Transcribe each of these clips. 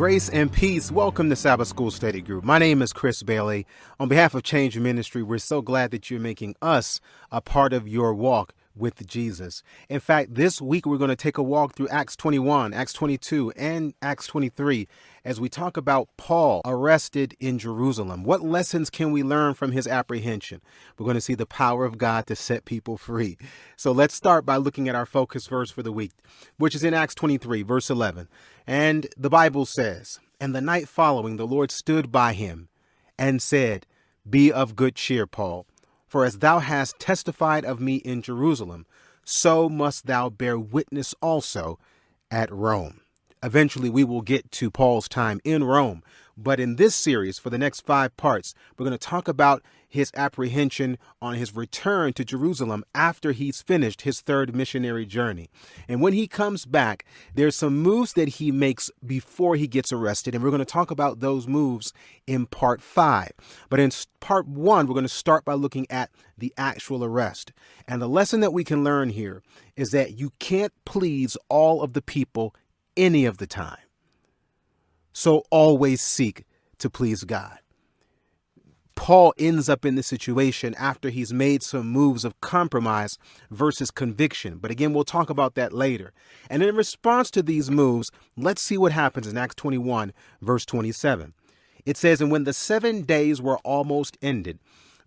Grace and peace. Welcome to Sabbath School Study Group. My name is Chris Bailey. On behalf of Change Ministry, we're so glad that you're making us a part of your walk with Jesus. In fact, this week we're going to take a walk through Acts 21, Acts 22, and Acts 23 as we talk about Paul arrested in Jerusalem. What lessons can we learn from his apprehension? We're going to see the power of God to set people free. So let's start by looking at our focus verse for the week, which is in Acts 23, verse 11. And the Bible says, "And the night following, the Lord stood by him and said, 'Be of good cheer, Paul. For as thou hast testified of me in Jerusalem, so must thou bear witness also at Rome.'" Eventually, we will get to Paul's time in Rome. But in this series, for the next 5 parts, we're going to talk about his apprehension on his return to Jerusalem after he's finished his 3rd missionary journey. And when he comes back, there's some moves that he makes before he gets arrested. And we're going to talk about those moves in part 5. But in part 1, we're going to start by looking at the actual arrest. And the lesson that we can learn here is that you can't please all of the people any of the time. So always seek to please God. Paul ends up in this situation after he's made some moves of compromise versus conviction. But again, we'll talk about that later. And in response to these moves, let's see what happens in Acts 21, verse 27. It says, "And when the 7 days were almost ended,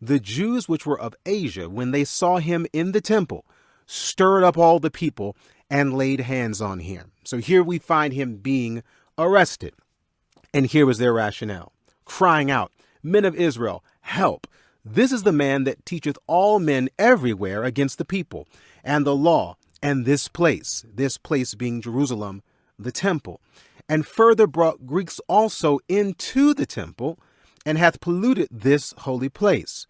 the Jews which were of Asia, when they saw him in the temple, stirred up all the people and laid hands on him." So here we find him being arrested. And here was their rationale, crying out, "Men of Israel, help. This is the man that teacheth all men everywhere against the people and the law and this place being Jerusalem, the temple, and further brought Greeks also into the temple and hath polluted this holy place.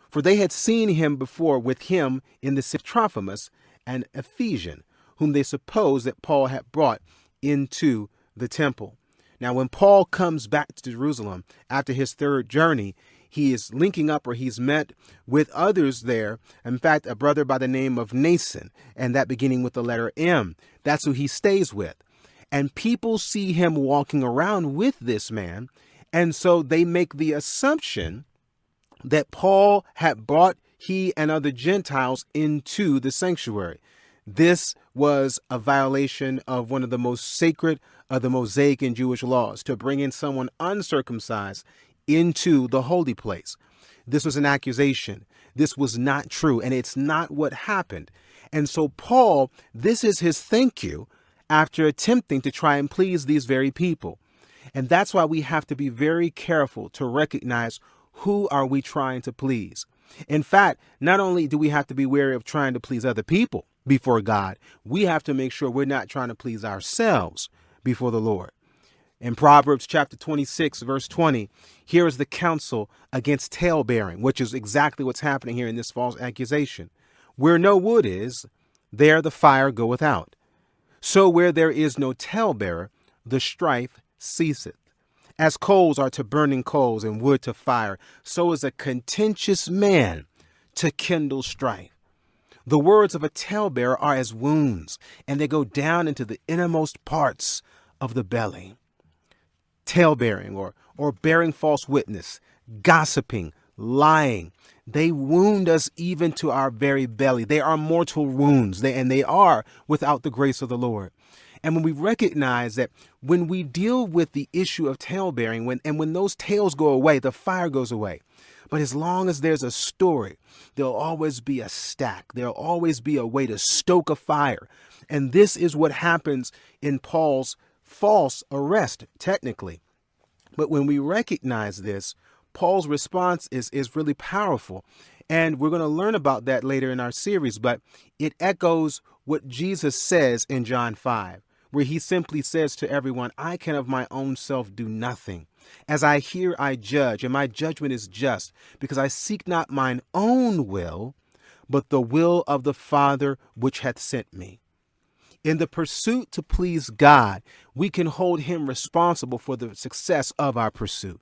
For they had seen him before with him in the city Trophimus, an Ephesian, whom they supposed that Paul had brought into the temple." Now, when Paul comes back to Jerusalem after his 3rd journey, he is linking up, or he's met with others there. In fact, a brother by the name of Nason, and that beginning with the letter M. That's who he stays with. And people see him walking around with this man. And so they make the assumption that Paul had brought he and other Gentiles into the sanctuary. This was a violation of one of the most sacred of the Mosaic and Jewish laws, to bring in someone uncircumcised into the holy place. This was an accusation. This was not true, and it's not what happened. And so Paul, this is his thank you after attempting to try and please these very people. And that's why we have to be very careful to recognize who are we trying to please. In fact, not only do we have to be wary of trying to please other people before God, we have to make sure we're not trying to please ourselves before the Lord. In Proverbs chapter 26, verse 20, here is the counsel against talebearing, which is exactly what's happening here in this false accusation. "Where no wood is, there the fire goeth out. So where there is no talebearer, the strife ceaseth. As coals are to burning coals and wood to fire, so is a contentious man to kindle strife. The words of a talebearer are as wounds, and they go down into the innermost parts of the belly." Talebearing or bearing false witness, gossiping, lying, they wound us even to our very belly. They are mortal wounds, and they are without the grace of the Lord. And when we recognize that when we deal with the issue of talebearing, when those tales go away, the fire goes away. But as long as there's a story, there'll always be a stack. There'll always be a way to stoke a fire. And this is what happens in Paul's false arrest, technically. But when we recognize this, Paul's response is really powerful. And we're going to learn about that later in our series. But it echoes what Jesus says in John 5, where he simply says to everyone, "I can of my own self do nothing. As I hear, I judge, and my judgment is just, because I seek not mine own will, but the will of the Father which hath sent me." In the pursuit to please God, we can hold him responsible for the success of our pursuit.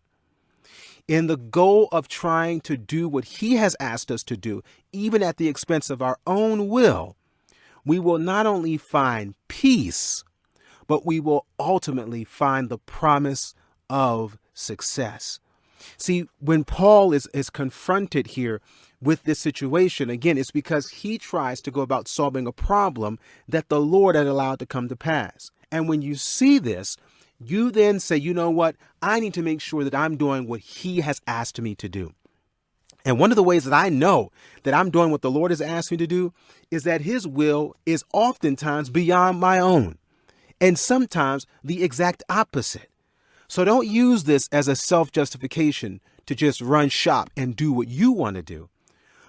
In the goal of trying to do what he has asked us to do, even at the expense of our own will, we will not only find peace, but we will ultimately find the promise of success. See, when Paul is confronted here with this situation, again, it's because he tries to go about solving a problem that the Lord had allowed to come to pass. And when you see this, you then say, you know what? I need to make sure that I'm doing what he has asked me to do. And one of the ways that I know that I'm doing what the Lord has asked me to do is that his will is oftentimes beyond my own, and sometimes the exact opposite. So don't use this as a self-justification to just run shop and do what you want to do.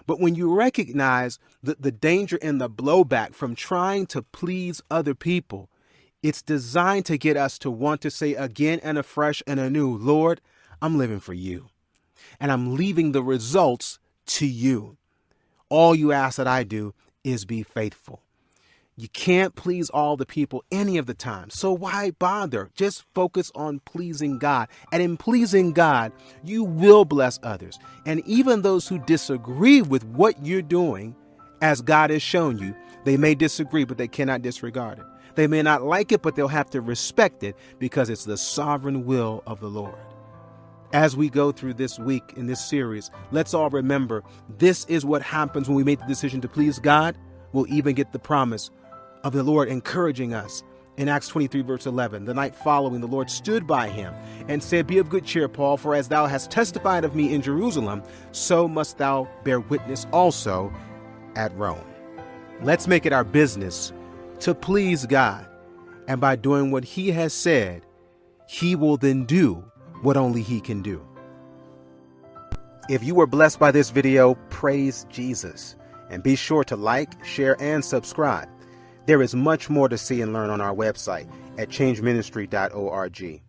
But when you recognize the danger and the blowback from trying to please other people, it's designed to get us to want to say again and afresh and anew, Lord, I'm living for you. And I'm leaving the results to you. All you ask that I do is be faithful. You can't please all the people any of the time. So why bother? Just focus on pleasing God. And in pleasing God, you will bless others. And even those who disagree with what you're doing, as God has shown you, they may disagree, but they cannot disregard it. They may not like it, but they'll have to respect it because it's the sovereign will of the Lord. As we go through this week in this series, let's all remember this is what happens when we make the decision to please God. We'll even get the promise of the Lord encouraging us. In Acts 23, verse 11, the night following, the Lord stood by him and said, Be of good cheer, Paul, for as thou hast testified of me in Jerusalem, so must thou bear witness also at Rome. Let's make it our business to please God. And by doing what he has said, he will then do what only he can do. If you were blessed by this video, praise Jesus. And be sure to like, share, and subscribe. There is much more to see and learn on our website at changeministry.org.